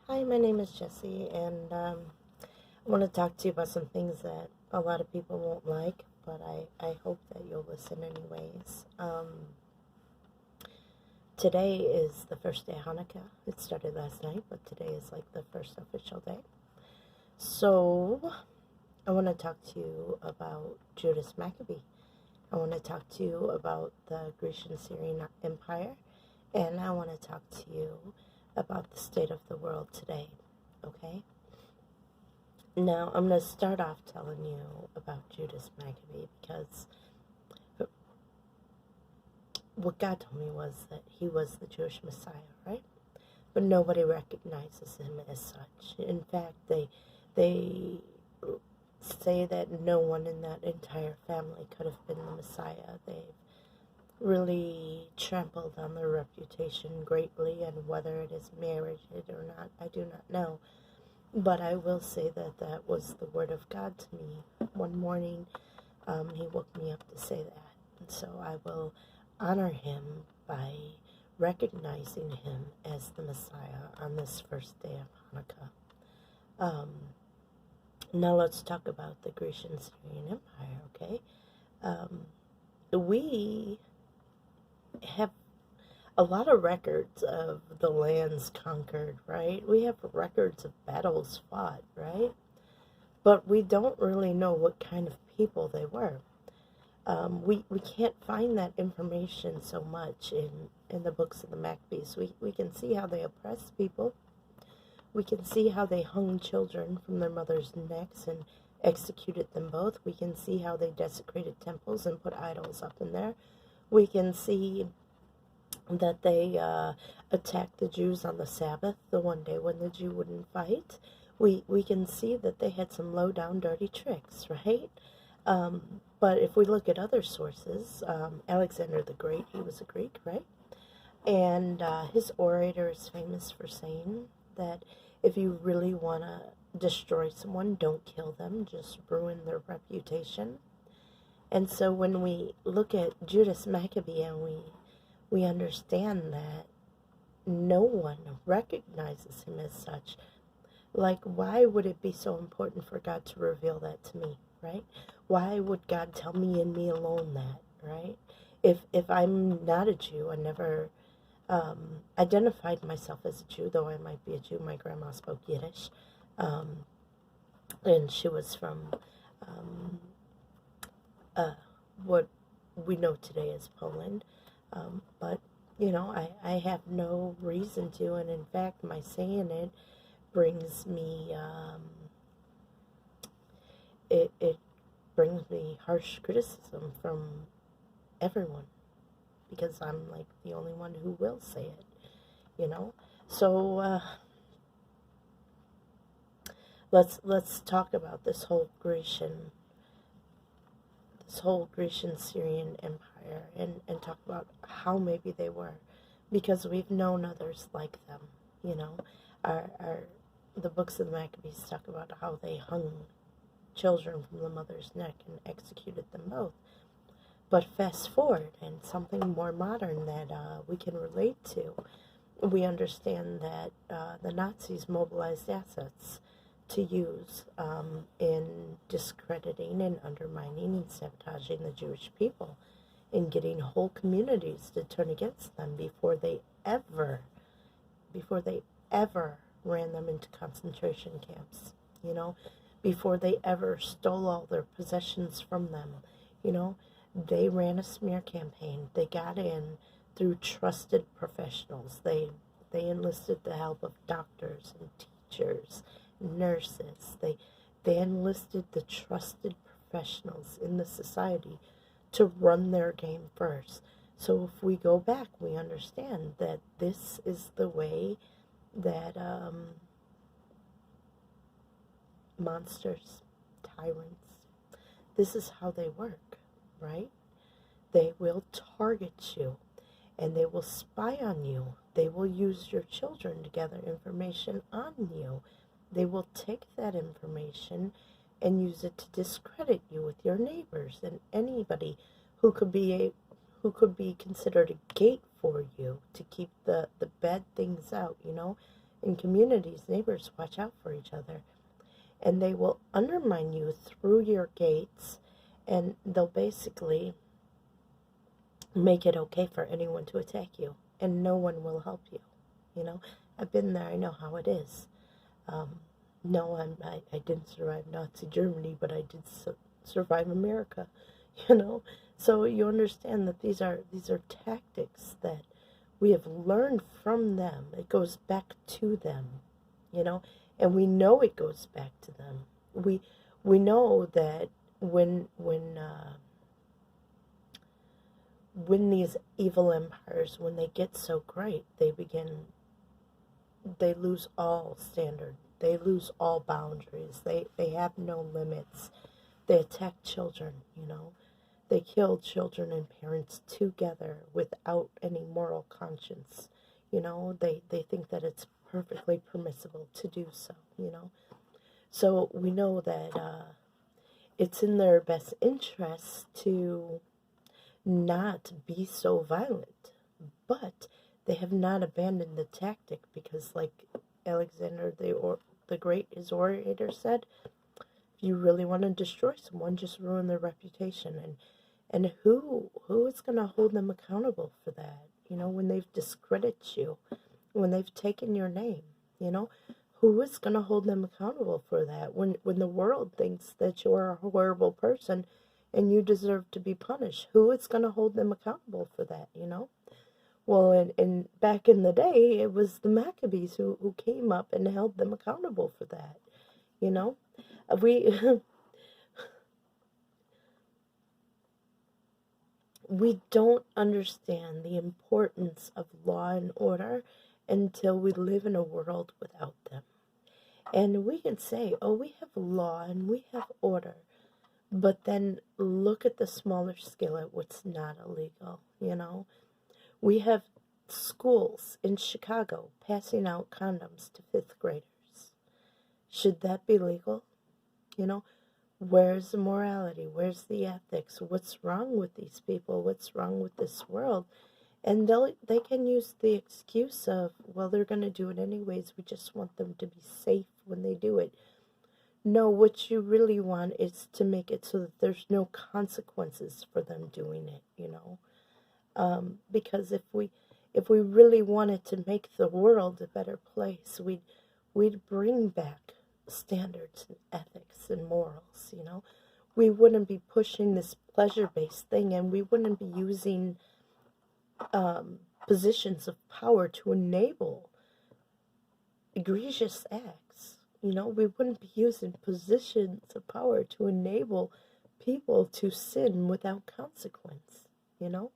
Hi, my name is Jessie, and I want to talk to you about some things that a lot of people won't like, but I hope that you'll listen anyways. Today is the first day of Hanukkah. It started last night, but today is like the first official day. So, I want to talk to you about Judas Maccabee. I want to talk to you about the Grecian Syrian Empire, and I want to talk to you about the state of the world today, okay? Now, I'm going to start off telling you about Judas Maccabee because what God told me was that he was the Jewish Messiah, right? But nobody recognizes him as such. In fact, they say that no one in that entire family could have been the Messiah. They've really trampled on their reputation greatly, and whether it is merited or not, I do not know. But I will say that that was the word of God to me. One morning, he woke me up to say that. And so I will honor him by recognizing him as the Messiah on this first day of Hanukkah. Now let's talk about the Grecian Syrian Empire, okay? We have a lot of records of the lands conquered, right? We have records of battles fought, right? But we don't really know what kind of people they were. We can't find that information so much in the books of the Maccabees. We can see how they oppressed people. We can see how they hung children from their mothers' necks and executed them both. We can see how they desecrated temples and put idols up in there. We can see that they attacked the Jews on the Sabbath, the one day when the Jew wouldn't fight. We can see that they had some low-down, dirty tricks, right? But if we look at other sources, Alexander the Great, he was a Greek, right? And his orator is famous for saying that if you really want to destroy someone, don't kill them, just ruin their reputation. And so when we look at Judas Maccabee and we understand that no one recognizes him as such, like, why would it be so important for God to reveal that to me, right? Why would God tell me and me alone that, right? If I'm not a Jew, I never identified myself as a Jew, though I might be a Jew. My grandma spoke Yiddish, and she was from what we know today as Poland. But, you know, I have no reason to, and in fact, my saying it brings me, it brings me harsh criticism from everyone, because I'm like the only one who will say it, you know? So, let's talk about this whole Grecian Syrian Empire, and talk about how maybe they were, because we've known others like them, you know. The books of the Maccabees talk about how they hung children from the mother's neck and executed them both. But fast forward, and something more modern that we can relate to, we understand that the Nazis mobilized assets to use in discrediting and undermining and sabotaging the Jewish people, in getting whole communities to turn against them before they ever ran them into concentration camps, you know, before they ever stole all their possessions from them, you know. They ran a smear campaign. They got in through trusted professionals. They enlisted the help of doctors and teachers, nurses. They enlisted the trusted professionals in the society to run their game first. So if we go back, we understand that this is the way that monsters, tyrants, this is how they work, right? They will target you, and they will spy on you. They will use your children to gather information on you. They will take that information and use it to discredit you with your neighbors and anybody who could be considered a gate for you to keep the bad things out, you know. in communities, neighbors watch out for each other. And they will undermine you through your gates, and they'll basically make it okay for anyone to attack you, and no one will help you. You know, I've been there. I know how it is. Um, no, I didn't survive Nazi Germany, but I did survive America. You know, so you understand that these are tactics that we have learned from them. It goes back to them. You know, and we know it goes back to them. We know that when these evil empires, when they get so great, they lose all standard. They lose all boundaries. They have no limits. They attack children, you know. They kill children and parents together without any moral conscience. You know, they think that it's perfectly permissible to do so, you know. So we know that it's in their best interest to not be so violent, but they have not abandoned the tactic because, like Alexander the Great, his orator, said, if you really want to destroy someone, just ruin their reputation. And who is going to hold them accountable for that? You know, when they've discredited you, when they've taken your name, you know, who is going to hold them accountable for that? When the world thinks that you're a horrible person and you deserve to be punished, who is going to hold them accountable for that, you know? Well, and back in the day, it was the Maccabees who came up and held them accountable for that, you know? We we don't understand the importance of law and order until we live in a world without them. And we can say, oh, we have law and we have order, but then look at the smaller scale at what's not illegal, you know? We have schools in Chicago passing out condoms to fifth graders. Should that be legal? You know, where's the morality? Where's the ethics? What's wrong with these people? What's wrong with this world? And they can use the excuse of, well, they're going to do it anyways. We just want them to be safe when they do it. No, what you really want is to make it so that there's no consequences for them doing it, you know. Because if we really wanted to make the world a better place, we'd bring back standards and ethics and morals, you know. We wouldn't be pushing this pleasure-based thing, and we wouldn't be using positions of power to enable egregious acts. You know, we wouldn't be using positions of power to enable people to sin without consequence, you know.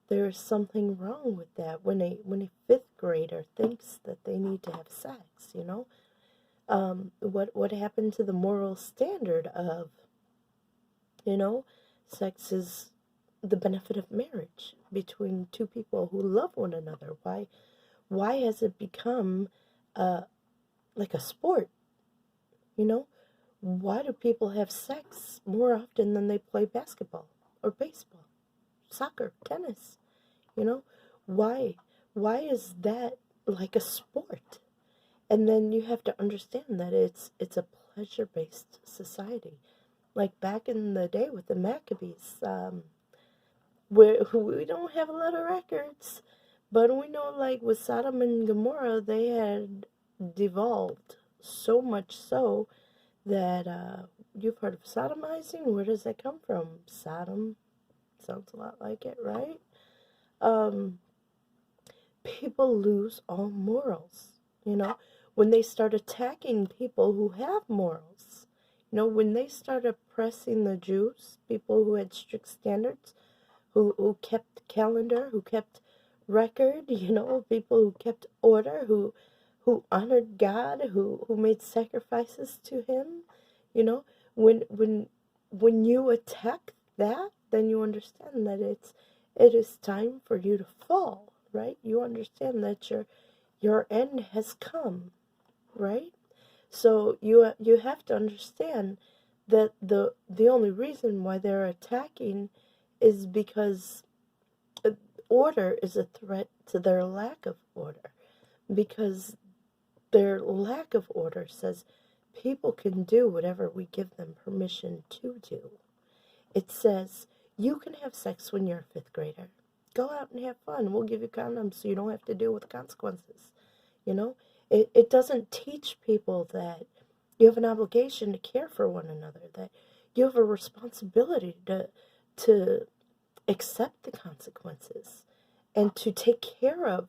There's something wrong with that when a fifth grader thinks that they need to have sex, you know. What happened to the moral standard of, you know, sex is the benefit of marriage between two people who love one another? Why has it become like a sport? You know, why do people have sex more often than they play basketball or baseball, soccer, tennis? You know, why is that like a sport? And then you have to understand that it's a pleasure-based society. Like back in the day with the Maccabees, where we don't have a lot of records, but we know, like with Sodom and Gomorrah, they had devolved so much so that you've heard of sodomizing. Where does that come from? Sodom sounds a lot like it, right? People lose all morals, you know, when they start attacking people who have morals. You know, when they start oppressing the Jews, people who had strict standards, who kept calendar, who kept record, you know, people who kept order, who honored God, who made sacrifices to him, you know, when you attack that, then you understand that it is time for you to fall, right? You understand that your end has come, right? So you have to understand that the only reason why they're attacking is because order is a threat to their lack of order, because their lack of order says people can do whatever we give them permission to do. It says you can have sex when you're a fifth grader. Go out and have fun. We'll give you condoms so you don't have to deal with the consequences. You know, it doesn't teach people that you have an obligation to care for one another, that you have a responsibility to accept the consequences and to take care of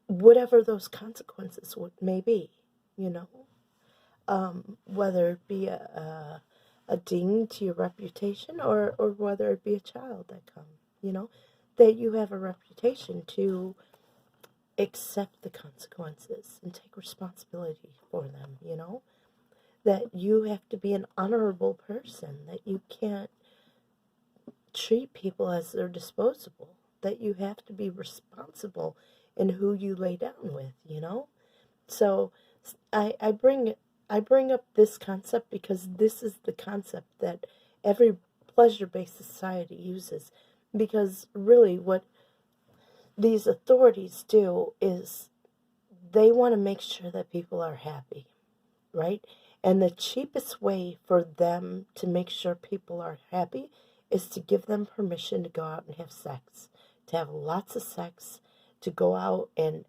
whatever those consequences may be, you know. Whether it be a ding to your reputation, or whether it be a child that comes, you know, that you have a reputation to accept the consequences and take responsibility for them, you know, that you have to be an honorable person, that you can't treat people as they're disposable, that you have to be responsible in who you lay down with, you know. So I bring up this concept because this is the concept that every pleasure-based society uses, because really what these authorities do is they want to make sure that people are happy, right? And the cheapest way for them to make sure people are happy is to give them permission to go out and have sex, to have lots of sex, to go out and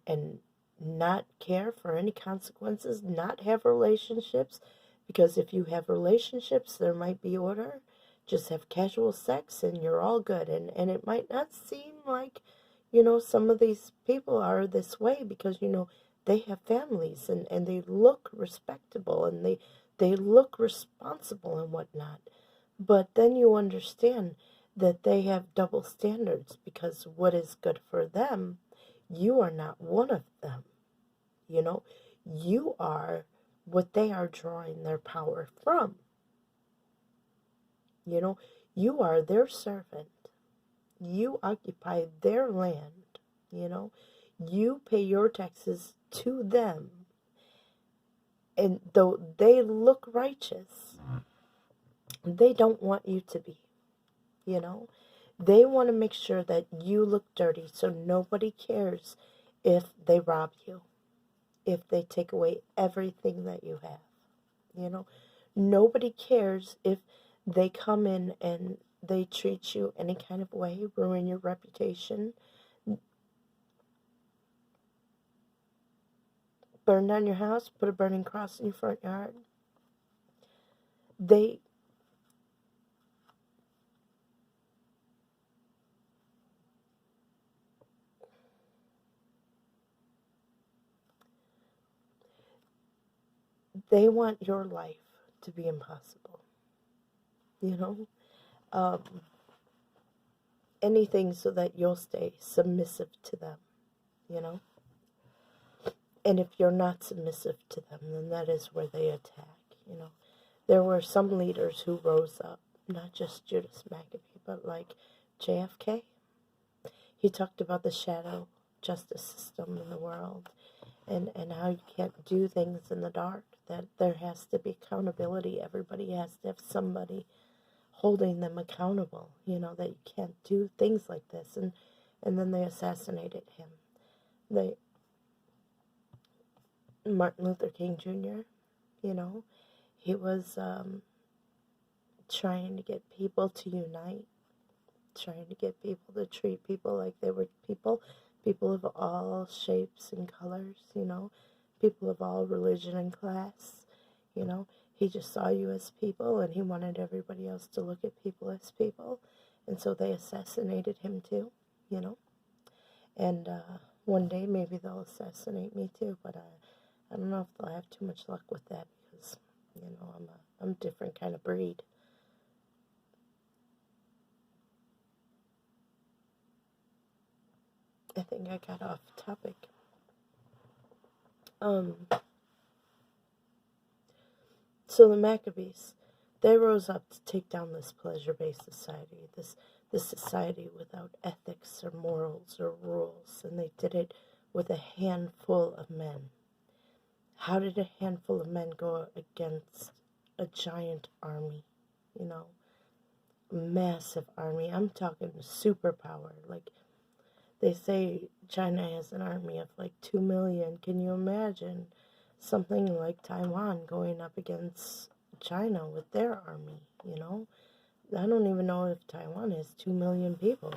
not care for any consequences, not have relationships, because if you have relationships, there might be order. Just have casual sex and you're all good. And it might not seem like, you know, some of these people are this way because, you know, they have families and they look respectable and they look responsible and whatnot. But then you understand that they have double standards, because what is good for them, you are not one of them. You know, you are what they are drawing their power from. You know, you are their servant. You occupy their land. You know, you pay your taxes to them. And though they look righteous, they don't want you to be. You know, they want to make sure that you look dirty so nobody cares if they rob you, if they take away everything that you have. You know, nobody cares if they come in and they treat you any kind of way, ruin your reputation, burn down your house, put a burning cross in your front yard. They want your life to be impossible. You know, anything so that you'll stay submissive to them. You know. And if you're not submissive to them, then that is where they attack, you know. There were some leaders who rose up, not just Judas Maccabee, but like JFK. He talked about the shadow justice system in the world, and how you can't do things in the dark, that there has to be accountability. Everybody has to have somebody holding them accountable, you know, that you can't do things like this. And then they assassinated him. Martin Luther King Jr., you know, he was trying to get people to unite, trying to get people to treat people like they were people of all shapes and colors, you know, people of all religion and class, you know. He just saw you as people, and he wanted everybody else to look at people as people, and so they assassinated him too, you know. And one day maybe they'll assassinate me too, but I don't know if they'll have too much luck with that, because, you know, I'm a different kind of breed. I think I got off topic. So the Maccabees, they rose up to take down this pleasure-based society, this society without ethics or morals or rules, and they did it with a handful of men. How did a handful of men go against a giant army, you know? massive army. I'm talking superpower. Like, they say China has an army of like 2 million. Can you imagine something like Taiwan going up against China with their army, you know? I don't even know if Taiwan has 2 million people.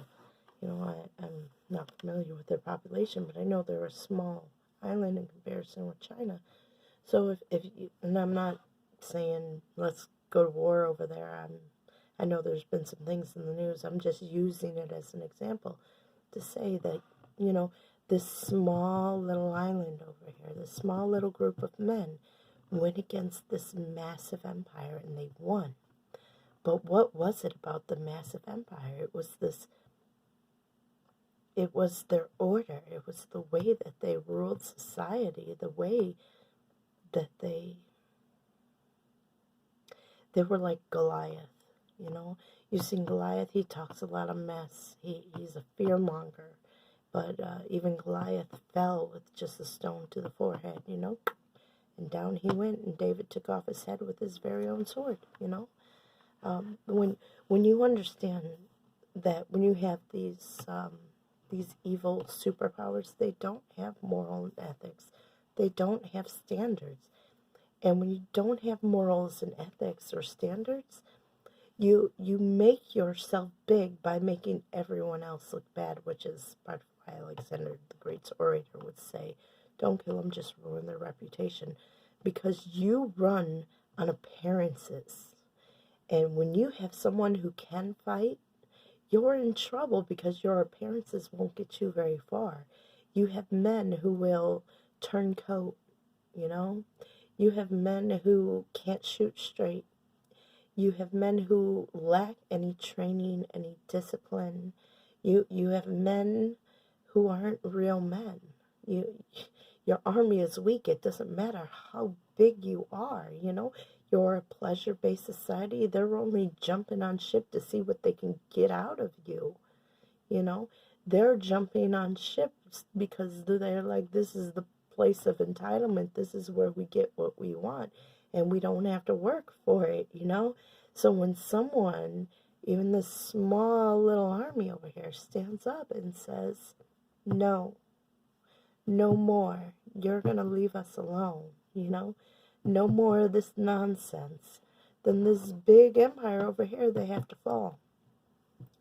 You know, I'm not familiar with their population, but I know they're a small island in comparison with China. So if you, and I'm not saying let's go to war over there. I know there's been some things in the news. I'm just using it as an example to say that, you know, this small little island over here, this small little group of men went against this massive empire and they won. But what was it about the massive empire? It was their order. It was the way that they ruled society, the way that they were like Goliath, you know. You've seen Goliath, he talks a lot of mess. He's a fearmonger. But even Goliath fell with just a stone to the forehead, you know. And down he went, and David took off his head with his very own sword, you know. When you understand that when you have these evil superpowers, they don't have moral and ethics. They don't have standards. And when you don't have morals and ethics or standards, you make yourself big by making everyone else look bad, which is part of why Alexander the Great's orator would say, don't kill them, just ruin their reputation. Because you run on appearances. And when you have someone who can fight, you're in trouble because your appearances won't get you very far. You have men who will turn coat, you know. You have men who can't shoot straight. You have men who lack any training, any discipline. You have men who aren't real men. Your army is weak. It doesn't matter how big you are, you know. You're a pleasure-based society. They're only jumping on ship to see what they can get out of you, you know. They're jumping on ships because they're like, this is the place of entitlement. This is where we get what we want, and we don't have to work for it, you know. So when someone, even this small little army over here, stands up and says, no, no more, you're going to leave us alone, you know, no more of this nonsense, then this big empire over here, they have to fall,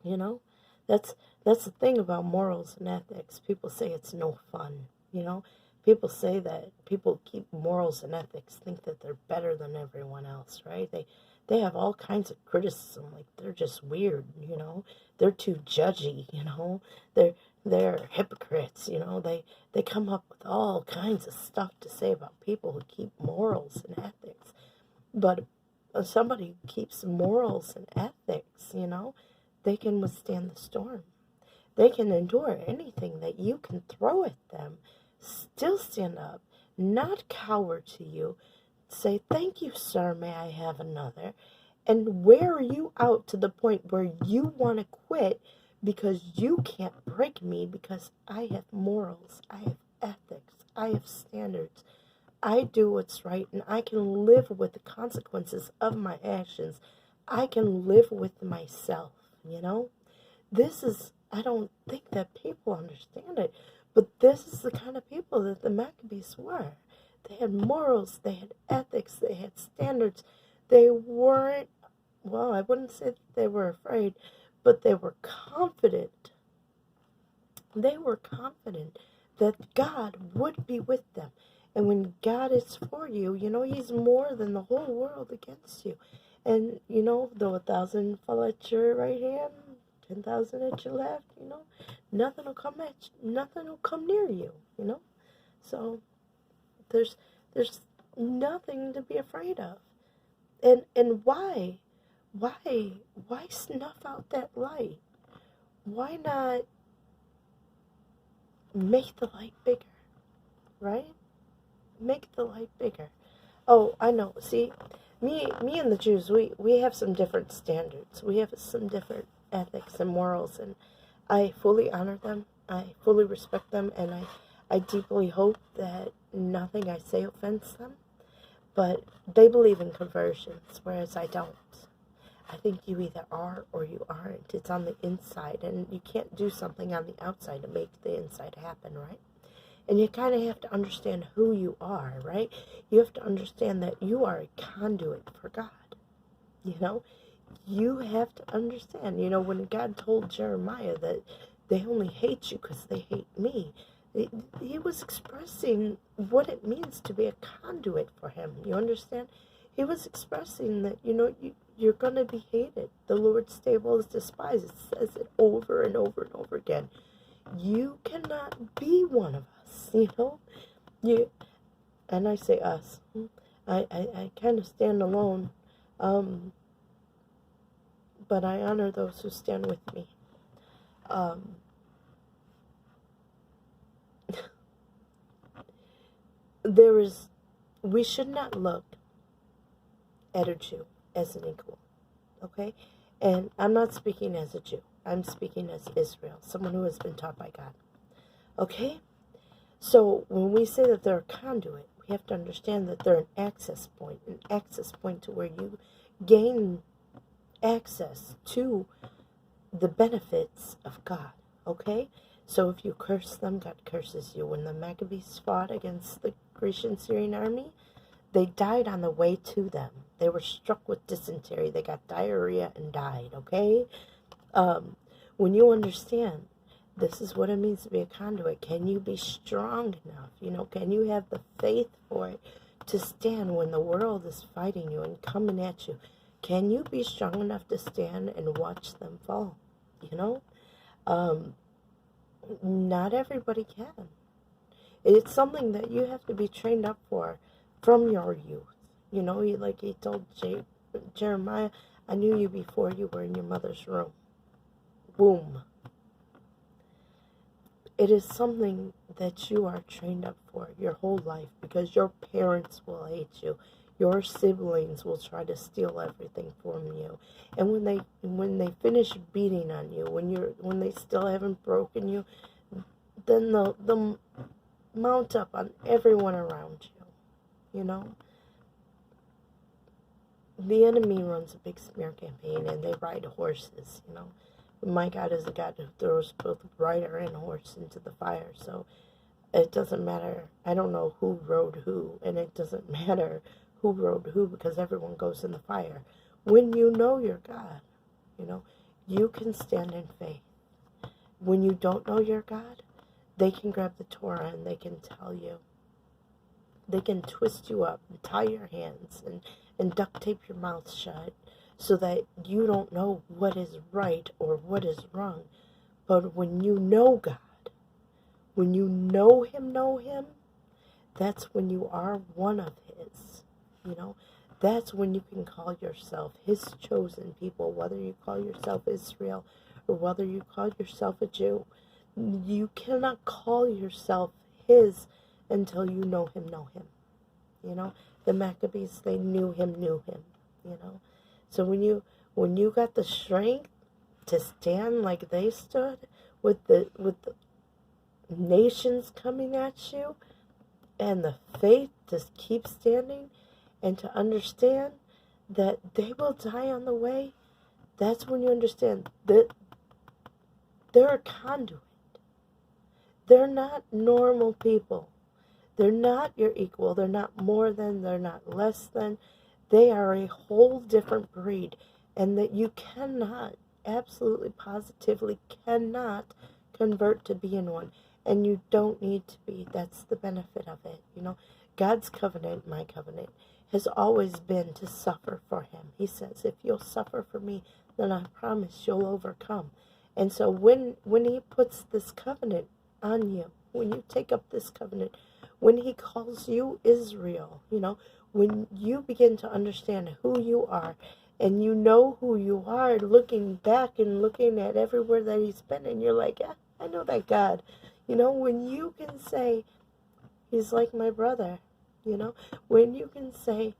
you know. That's the thing about morals and ethics. People say it's no fun, you know. People say that people keep morals and ethics, think that they're better than everyone else, right? They have all kinds of criticism, like they're just weird, you know. They're too judgy, you know. They're hypocrites, you know. They come up with all kinds of stuff to say about people who keep morals and ethics. But somebody who keeps morals and ethics, you know, they can withstand the storm. They can endure anything that you can throw at them. Still stand up, not cower to you. Say, thank you, sir, may I have another? And wear you out to the point where you want to quit because you can't break me because I have morals, I have ethics, I have standards. I do what's right, and I can live with the consequences of my actions. I can live with myself, you know? This is, I don't think that people understand it, but this is the kind of people that the Maccabees were. They had morals, they had ethics, they had standards. They weren't, well, I wouldn't say that they were afraid, but they were confident. They were confident that God would be with them. And when God is for you, you know, he's more than the whole world against you. And, you know, though 1,000 fall at your right hand, 10,000 at your left, you know, nothing will come near you, you know. So there's nothing to be afraid of. And why snuff out that light? Why not make the light bigger, right? Make the light bigger. Oh, I know. See, me and the Jews, we have some different standards. We have some different ethics and morals, and I fully honor them. I fully respect them, and I deeply hope that nothing I say offends them. But they believe in conversions, whereas I don't. I think you either are or you aren't. It's on the inside, and you can't do something on the outside to make the inside happen, right? And you kind of have to understand who you are, right? You have to understand that you are a conduit for God, you know? You have to understand, when God told Jeremiah that they only hate you because they hate me, he was expressing what it means to be a conduit for him. You understand? He was expressing that, you're going to be hated. The Lord's table is despised. It says it over and over and over again. You cannot be one of us, You, and I say us. I kind of stand alone. But I honor those who stand with me. We should not look at a Jew as an equal, okay? And I'm not speaking as a Jew. I'm speaking as Israel, someone who has been taught by God, okay? So when we say that they're a conduit, we have to understand that they're an access point to where you gain access to the benefits of God, okay? So if you curse them, God curses you. When the Maccabees fought against the Grecian Syrian army, they died on the way to them. They were struck with dysentery. They got diarrhea and died, okay? When you understand this is what it means to be a conduit, can you be strong enough? Can you have the faith for it to stand when the world is fighting you and coming at you? Can you be strong enough to stand and watch them fall? Not everybody can. It's something that you have to be trained up for from your youth. Like he told Jeremiah, I knew you before you were in your mother's womb. It is something that you are trained up for your whole life because your parents will hate you. Your siblings will try to steal everything from you. And when they finish beating on you, when they still haven't broken you, then they'll mount up on everyone around you. The enemy runs a big smear campaign and they ride horses, My God is a God who throws both rider and horse into the fire. So it doesn't matter. I don't know who rode who, and it doesn't matter who rode who because everyone goes in the fire. When you know your God, you can stand in faith. When you don't know your God, they can grab the Torah and they can tell you. They can twist you up and tie your hands and duct tape your mouth shut so that you don't know what is right or what is wrong. But when you know God, when you know Him, that's when you are one of His. That's when you can call yourself His chosen people, whether you call yourself Israel or whether you call yourself a Jew. You cannot call yourself His until you know Him. The Maccabees, they knew Him. So when you got the strength to stand like they stood with the nations coming at you, and the faith to keep standing and to understand that they will die on the way, that's when you understand that they're a conduit. They're not normal people. They're not your equal. They're not more than. They're not less than. They are a whole different breed. And that you cannot, absolutely positively cannot convert to being one. And you don't need to be. That's the benefit of it. God's covenant, my covenant, has always been to suffer for Him. He says, if you'll suffer for me, then I promise you'll overcome. And so when He puts this covenant on you, when you take up this covenant, when He calls you Israel, when you begin to understand who you are, and you know who you are, looking back and looking at everywhere that He's been, and you're like, yeah, I know that God. When you can say, He's like my brother, when you can say,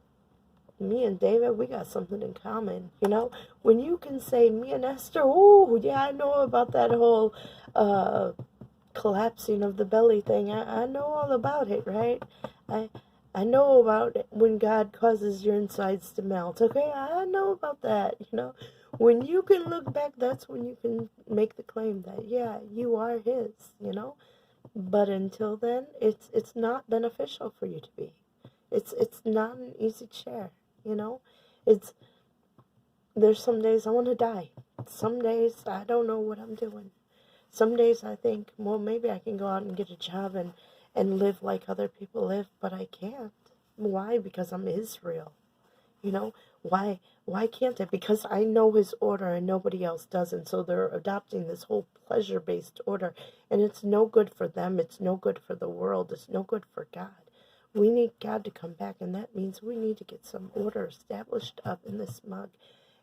me and David, we got something in common, when you can say, me and Esther, oh, yeah, I know about that whole collapsing of the belly thing. I know all about it, right? I know about it when God causes your insides to melt. Okay, I know about that. When you can look back, that's when you can make the claim that, yeah, you are His. But until then, it's not beneficial for you to be. It's not an easy chair. It's there's some days I want to die. Some days I don't know what I'm doing. Some days I think, well, maybe I can go out and get a job and live like other people live, but I can't. Why? Because I'm Israel. You know, why can't I? Because I know His order and nobody else doesn't. So they're adopting this whole pleasure-based order, and it's no good for them. It's no good for the world. It's no good for God. We need God to come back, and that means we need to get some order established up in this mug.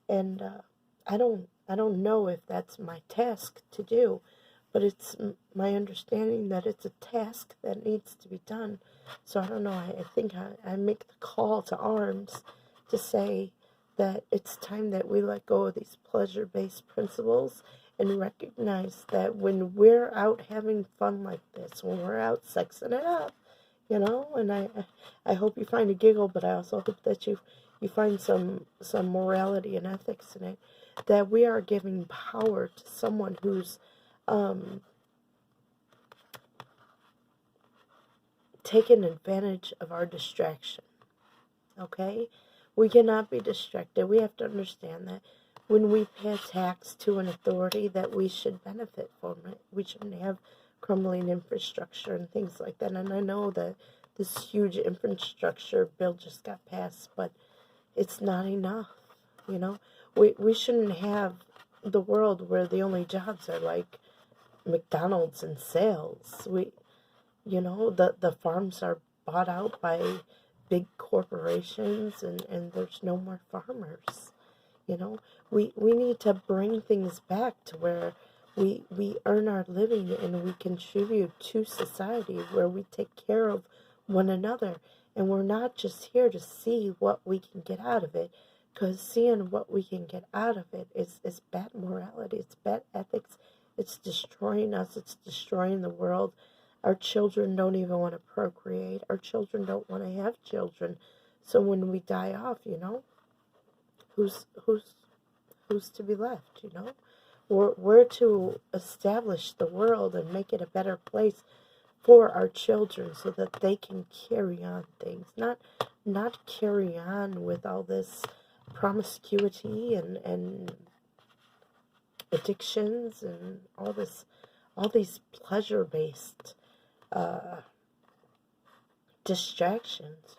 And I don't know if that's my task to do, but it's my understanding that it's a task that needs to be done. So I don't know. I think I make the call to arms to say that it's time that we let go of these pleasure-based principles and recognize that when we're out having fun like this, when we're out sexing it up, and I hope you find a giggle, but I also hope that you find some morality and ethics in it, that we are giving power to someone who's taken advantage of our distraction. Okay? We cannot be distracted. We have to understand that when we pay a tax to an authority, that we should benefit from it. We shouldn't have crumbling infrastructure and things like that. And I know that this huge infrastructure bill just got passed, but it's not enough. We shouldn't have the world where the only jobs are like McDonald's and sales. The farms are bought out by big corporations, and there's no more farmers. We need to bring things back to where we earn our living and we contribute to society, where we take care of one another, and we're not just here to see what we can get out of it, because seeing what we can get out of it is bad morality, it's bad ethics, it's destroying us, it's destroying the world. Our children don't even want to procreate. Our children don't want to have children. So when we die off, who's to be left? We're to establish the world and make it a better place for our children so that they can carry on things, not carry on with all this promiscuity and addictions and all these pleasure-based distractions,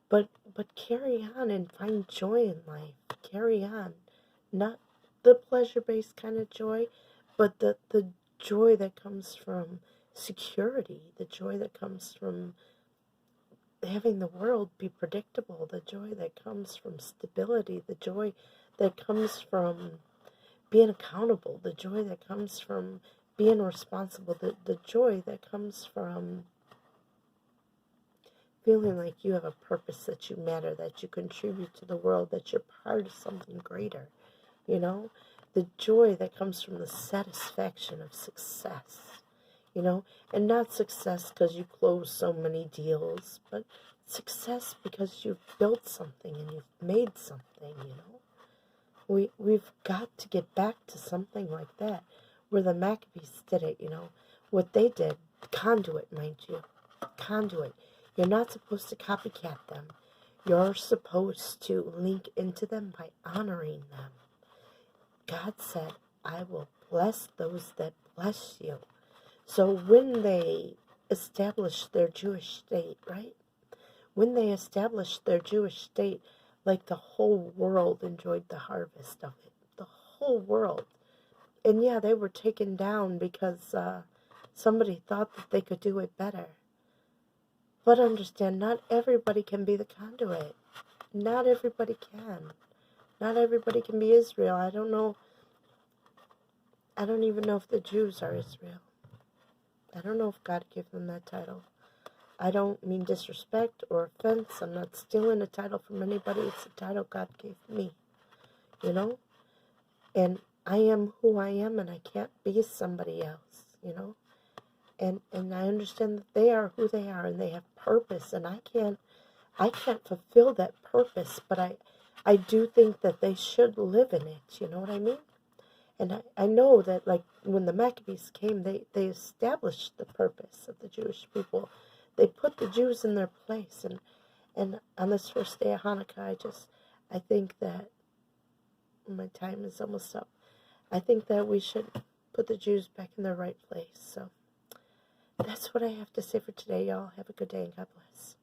but carry on and find joy in life. Carry on, not the pleasure-based kind of joy, but the joy that comes from security, the joy that comes from having the world be predictable, the joy that comes from stability, the joy that comes from being accountable, the joy that comes from being responsible, the joy that comes from feeling like you have a purpose, that you matter, that you contribute to the world, that you're part of something greater, the joy that comes from the satisfaction of success, and not success because you close so many deals, but success because you've built something and you've made something, We've got to get back to something like that, where the Maccabees did it, what they did, conduit, mind you, conduit. You're not supposed to copycat them. You're supposed to link into them by honoring them. God said, I will bless those that bless you. So when they established their Jewish state, right? When they established their Jewish state, like the whole world enjoyed the harvest of it. The whole world. And yeah, they were taken down because somebody thought that they could do it better. But understand, not everybody can be the conduit. Not everybody can. Not everybody can be Israel. I don't know. I don't even know if the Jews are Israel. I don't know if God gave them that title. I don't mean disrespect or offense. I'm not stealing a title from anybody. It's a title God gave me. And I am who I am, and I can't be somebody else, And I understand that they are who they are, and they have purpose, and I can't I can't fulfill that purpose, but I do think that they should live in it. You know what I mean? And I know that, like, when the Maccabees came, they established the purpose of the Jewish people. They put the Jews in their place. And on this first day of Hanukkah, I think that my time is almost up. I think that we should put the Jews back in their right place. So that's what I have to say for today, y'all. Have a good day and God bless.